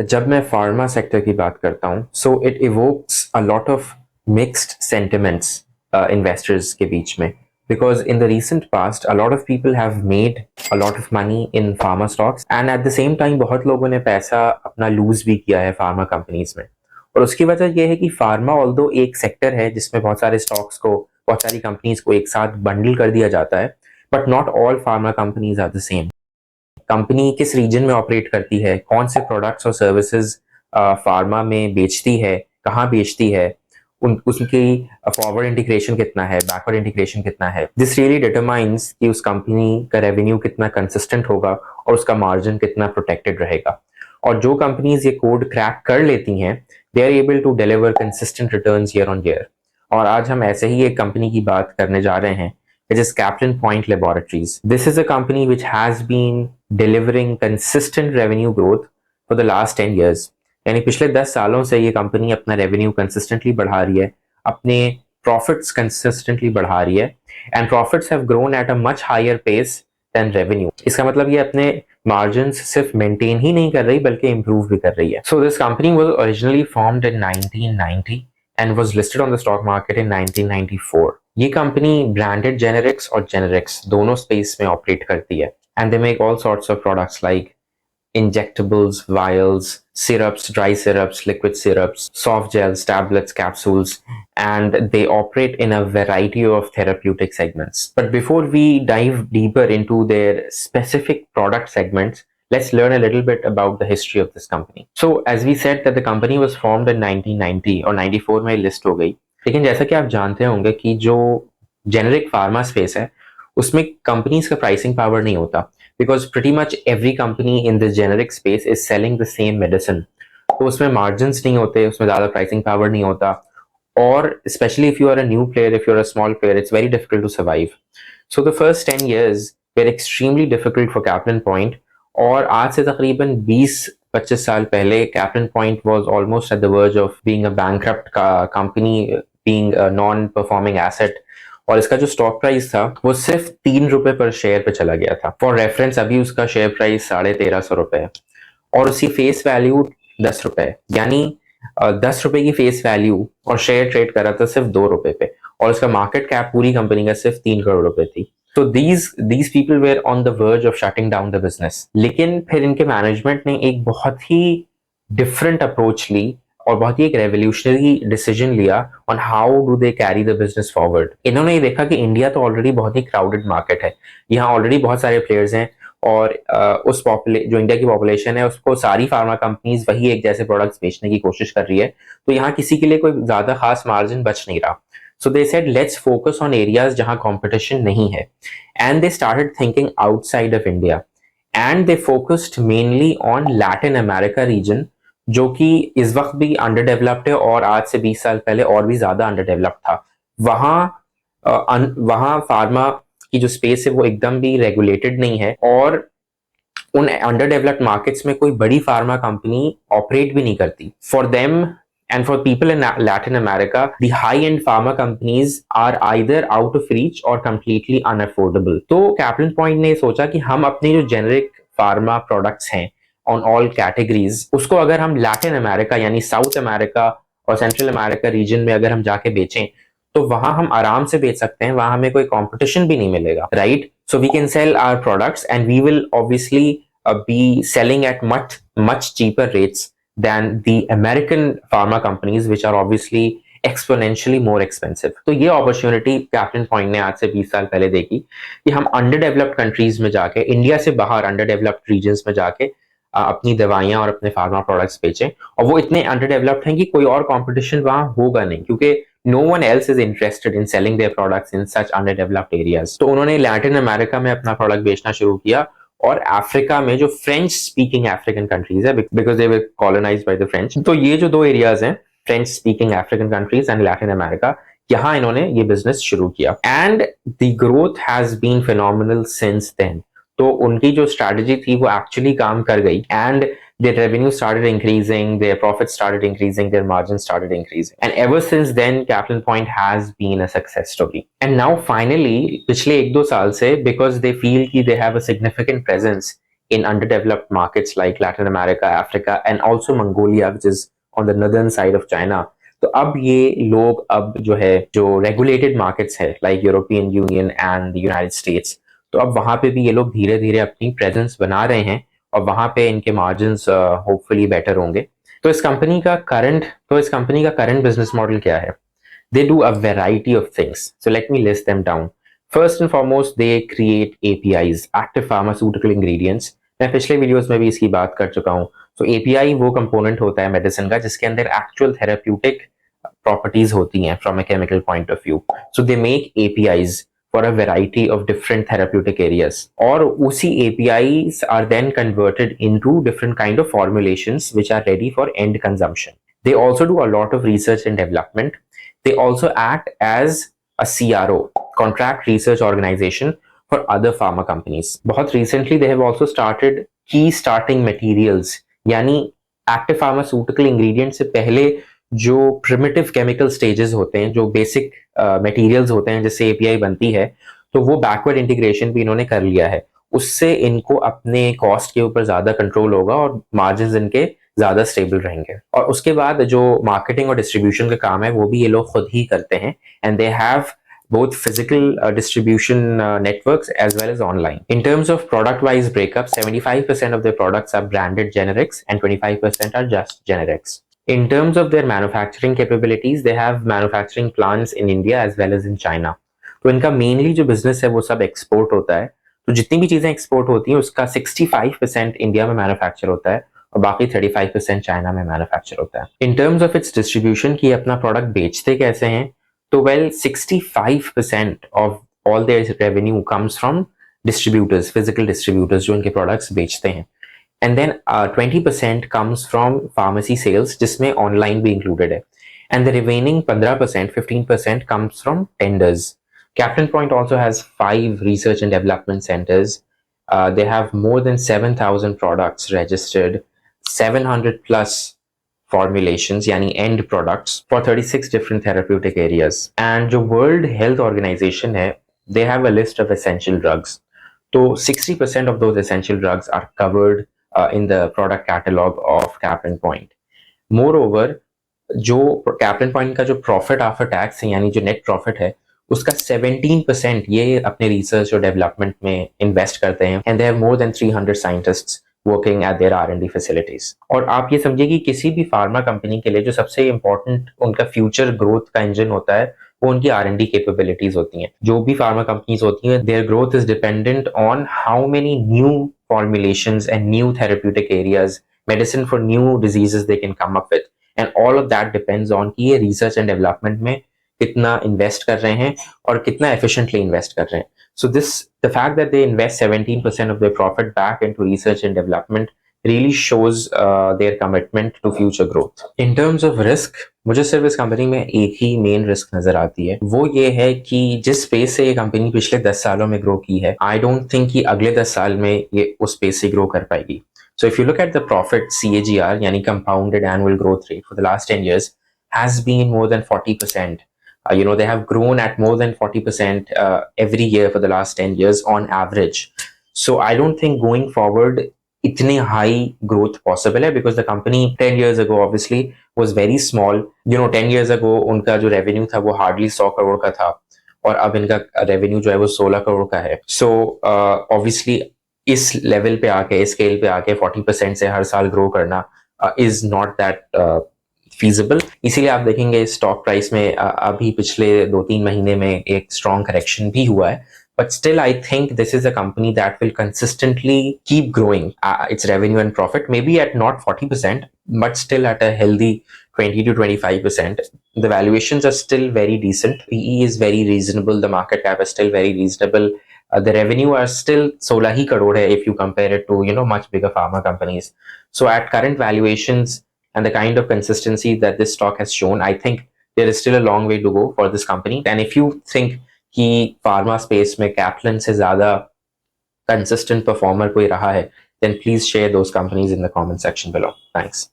जब मैं pharma sector की बात करता हूँ, so it evokes a lot of mixed sentiments investors के बीच में, because in the recent past a lot of people have made a lot of money in pharma stocks and at the same time बहुत लोगों ने पैसा अपना loose भी किया है फार्मा कंपनीज में। और उसकी वजह यह है कि फार्मा ऑल्दो एक सेक्टर है जिसमें बहुत सारे स्टॉक्स को, बहुत सारी कंपनीज को एक साथ बंडल कर दिया जाता है, but not all pharma companies are the same. Company किस रीजन में ऑपरेट करती है, कौन से प्रोडक्ट्स और सर्विसेज फार्मा में बेचती है, कहाँ बेचती है, उसकी फॉरवर्ड इंटीग्रेशन कितना है, बैकवर्ड इंटीग्रेशन कितना है, दिस रियली डिटरमाइंस कि उस कंपनी का रेवेन्यू कितना कंसिस्टेंट होगा और उसका मार्जिन कितना प्रोटेक्टेड रहेगा। और जो कंपनीज ये कोड क्रैक कर लेती हैं, they are able to deliver consistent returns year on year. और आज हम ऐसे ही एक कंपनी की बात करने जा रहे हैं, which is Captain Point Laboratories. This is a company which has been delivering consistent revenue growth for the last 10 years. यानी पिछले 10 सालों से ये कंपनी अपना रेवेन्यू कंसिस्टेंटली बढ़ा रही है, अपने प्रॉफिट्स कंसिस्टेंटली बढ़ा रही है, and profits have grown at a much higher pace than revenue. इसका मतलब ये अपने मार्जिन्स सिर्फ मेंटेन ही नहीं कर रही बल्कि इंप्रूव भी कर रही है। So this company was originally formed in 1990 and was listed on the stock market in 1994. ये कंपनी ब्रांडेड जेनेरिक्स और जेनेरिक्स दोनों स्पेस में ऑपरेट करती है, and they make all sorts of products like injectables, vials, syrups, dry syrups, liquid syrups, soft gels, tablets, capsules, and they operate in a variety of therapeutic segments. But before we dive deeper into their specific product segments, let's learn a little bit about the history of this company. So, as we said that the company was formed in 1990 और 94 में list हो गई, लेकिन जैसा कि आप जानते होंगे कि जो जेनेरिक फार्मा स्पेस है उसमें कंपनीज का प्राइसिंग पावर नहीं होता, because pretty much every company in the generic space is selling the same medicine. तो उसमें margins नहीं होते, उसमें ज़्यादा pricing power नहीं होता, और especially if you are a new player, if you're a small player, it's very difficult to survive. So the first 10 years were extremely difficult for Captain Point, और आज से तकरीबन 20-25 साल पहले Captain Point was almost at the verge of being a bankrupt company, being a non-performing asset. और इसका जो stock price था वो सिर्फ 3 रुपए पर शेयर पे चला गया था। फॉर रेफरेंस अभी उसका शेयर प्राइस 1350 रुपए है और उसकी फेस वैल्यू 10 रुपए है, यानी 10 रुपए की फेस वैल्यू और शेयर ट्रेड करा था सिर्फ 2 रुपए पे, और उसका मार्केट कैप पूरी कंपनी का सिर्फ 3 करोड़ रुपए थी। तो these people were on the verge of shutting down the business, लेकिन फिर इनके मैनेजमेंट ने एक बहुत ही डिफरेंट अप्रोच ली और बहुत ही एक रेवोल्यूशनरी डिसीजन लिया on how do they carry the business forward. इन्होंने ये देखा कि इंडिया तो ऑलरेडी बहुत ही क्राउडेड मार्केट है, यहाँ ऑलरेडी बहुत सारे प्लेयर्स हैं, और जो इंडिया की पॉपुलेशन है उसको सारी फार्मा कंपनीज वही एक जैसे प्रोडक्ट्स बेचने की कोशिश कर रही है, तो यहाँ किसी के लिए कोई ज्यादा खास मार्जिन बच नहीं रहा। So they said let's focus on areas जहां कंपटीशन नहीं है, and they started thinking outside of India, and they focused mainly on Latin America region, जो कि इस वक्त भी अंडर डेवलप्ड है और आज से 20 साल पहले और भी ज्यादा अंडर डेवलप्ड था। वहां फार्मा की जो स्पेस है वो एकदम भी रेगुलेटेड नहीं है, और उन अंडर डेवलप्ड मार्केट्स में कोई बड़ी फार्मा कंपनी ऑपरेट भी नहीं करती। For them and for people in Latin America, the high-end pharma companies are either out of reach or completely unaffordable. तो Captain Point ने सोचा कि हम अपने जो जेनेरिक फार्मा प्रोडक्ट्स हैं ऑन ऑल कैटेगरीज, उसको अगर हम लैटिन अमेरिका यानी साउथ अमेरिका और सेंट्रल अमेरिका रीजन में अगर हम जाके बेचें तो वहां हम आराम से बेच सकते हैं, वहां हमें कोई कंपटीशन भी नहीं मिलेगा, right? So we can sell our products and we will obviously be selling at much cheaper rates than the American pharma companies, which are obviously exponentially more expensive. तो ये अपॉर्चुनिटी कैप्टन पॉइंट ने आज से 20 साल पहले देखी कि हम अंडर डेवलप्ड कंट्रीज में जाके, इंडिया से बाहर अंडर डेवलप्ड रीजन्स में जाके अपनी दवाइयां और अपने फार्मा प्रोडक्ट्स बेचें, और वो इतने अंडर डेवलप्ड हैं कि कोई और कंपटीशन वहां होगा नहीं, क्योंकि no one else is interested in selling their products in such underdeveloped areas. तो उन्होंने लैटिन अमेरिका में अपना प्रोडक्ट बेचना शुरू किया, और अफ्रीका में जो फ्रेंच स्पीकिंग अफ्रीकन कंट्रीज है, because they were colonised by the French, तो ये जो दो एरियाज हैं, French speaking African countries and Latin America, यहाँ इन्होंने ये बिजनेस शुरू किया, and the growth has been phenomenal since then. तो उनकी जो स्ट्रैटेजी थी वो एक्चुअली काम कर गई, and their revenue started increasing, their profits started increasing, their margins started increasing, and ever since then Captain Point has been a success story. And now finally पिछले 1-2 साल से, because they feel कि they have a significant presence in underdeveloped markets like Latin America, Africa, and also Mongolia, which is on the northern side of China. तो अब ये लोग अब जो है जो रेगुलेटेड मार्केट्स है like European union and United states, तो अब वहां पे भी ये लोग धीरे धीरे अपनी प्रेजेंस बना रहे हैं और वहां पे इनके मार्जिन्स होपफुली बेटर होंगे. तो इस कंपनी का करंट बिजनेस मॉडल क्या है? They do a variety of things. So let me list them down. First and foremost, they create APIs, active pharmaceutical ingredients. मैं पिछले वीडियोस में भी इसकी बात कर चुका हूँ. So API वो कंपोनेंट होता है मेडिसिन का जिसके अंदर एक्चुअल थेराप्यूटिक प्रॉपर्टीज होती हैं from a chemical point of view. So they make APIs for a variety of different therapeutic areas. और उसी APIs are then converted into different kind of formulations which are ready for end consumption. They also do a lot of research and development. They also act as a CRO, contract research organization, for other pharma companies. बहुत recently they have also started key starting materials, यानी active pharmaceutical ingredients से पहले जो primitive chemical stages होते हैं, जो basic materials होते हैं जिससे API बनती है, तो वो backward integration भी इन्होंने कर लिया है. उससे इनको अपने cost के ऊपर ज़्यादा control होगा और margins इनके ज्यादा स्टेबल रहेंगे. और उसके बाद जो मार्केटिंग और डिस्ट्रीब्यूशन का काम है वो भी ये लोग खुद ही करते हैं. And they have both physical distribution networks as well as online. In terms of product wise breakup, 75% of their products are branded generics and 25% are just generics. In terms of their manufacturing capabilities, they have manufacturing plants in India as well as in China. तो इनका mainly जो business है वो सब export होता है. तो जितनी भी चीजें एक्सपोर्ट होती हैं उसका 65% इंडिया में मैन्युफैक्चर होता है और बाकी 35% चाइना में मैन्युफैक्चर होता है. In terms of its distribution की अपना प्रोडक्ट बेचते कैसे हैं, तो 65% of all their revenue comes from distributors, physical distributors जो इनके प्रोडक्ट्स बेचते हैं. And then 20% comes from pharmacy sales जिसमें ऑनलाइन भी इंक्लूडेड है. And the remaining 15% comes from tenders. Captain Point also has 5 research and development centers. They have more than 7,000 products registered, 700 plus formulations, yani end products for 36 different therapeutic areas. And the World Health Organization hai, they have a list of essential drugs. So 60% of those essential drugs are covered in the product catalog of Captain Point. Moreover, जो Captain Point का जो profit after tax है यानी जो net profit है उसका 17% ये अपने रिसर्च और डेवलपमेंट में इन्वेस्ट करते हैं. And they have more than 300 scientists working at there R&D facilities. और आप ये समझिए कि किसी भी फार्मा कंपनी के लिए जो सबसे इंपॉर्टेंट उनका फ्यूचर ग्रोथ का इंजन होता है वो उनकी R&D कैपेबिलिटीज होती हैं. जो भी फार्मा कंपनीज होती हैं their growth is dependent on how many new formulations and new therapeutic areas, medicine for new diseases they can come up with. And all of that depends on कि ये research and development में कितना invest कर रहे हैं और कितना efficiently invest कर रहे हैं. So the fact that they invest 17% of their profit back into research and development really shows their commitment to future growth. In terms of risk, मुझे सिर्फ इस कंपनी में एक ही मेन रिस्क नजर आती है, वो ये है कि जिस स्पेस से ये कंपनी पिछले 10 सालों में ग्रो की है, आई डोंट थिंक कि अगले 10 साल में ये उस स्पेस से ग्रो कर पाएगी. So if you look at the profit CAGR, yani compounded annual growth rate for the last 10 years has been more than 40%. They have grown at more than 40% every year for the last 10 years on average. So I don't think going forward itne high growth possible hai because the company 10 years ago obviously was very small. 10 years ago उनका जो revenue था वो hardly 100 crore का था और अब इनका revenue जो है वो 16 करोड़ का है. So obviously इस लेवल पे आके, इस स्केल पे आके 40% से हर साल ग्रो करना is not that feasible. इसीलिए आप देखेंगे स्टॉक प्राइस में अभी पिछले 2-3 महीने में एक स्ट्रॉन्ग करेक्शन भी हुआ है. But still, I think this is a company that will consistently keep growing its revenue and profit, maybe at not 40%, but still at a healthy 20 to 25%. The valuations are still very decent. PE is very reasonable. The market cap is still very reasonable. The revenue are still 16 ही करोड़ है if you compare it to much bigger pharma companies. So at current valuations and the kind of consistency that this stock has shown, I think there is still a long way to go for this company. And if you think कि pharma space में Kaplan से ज्यादा consistent performer कोई रहा है, then please share those companies in the comment section below. Thanks.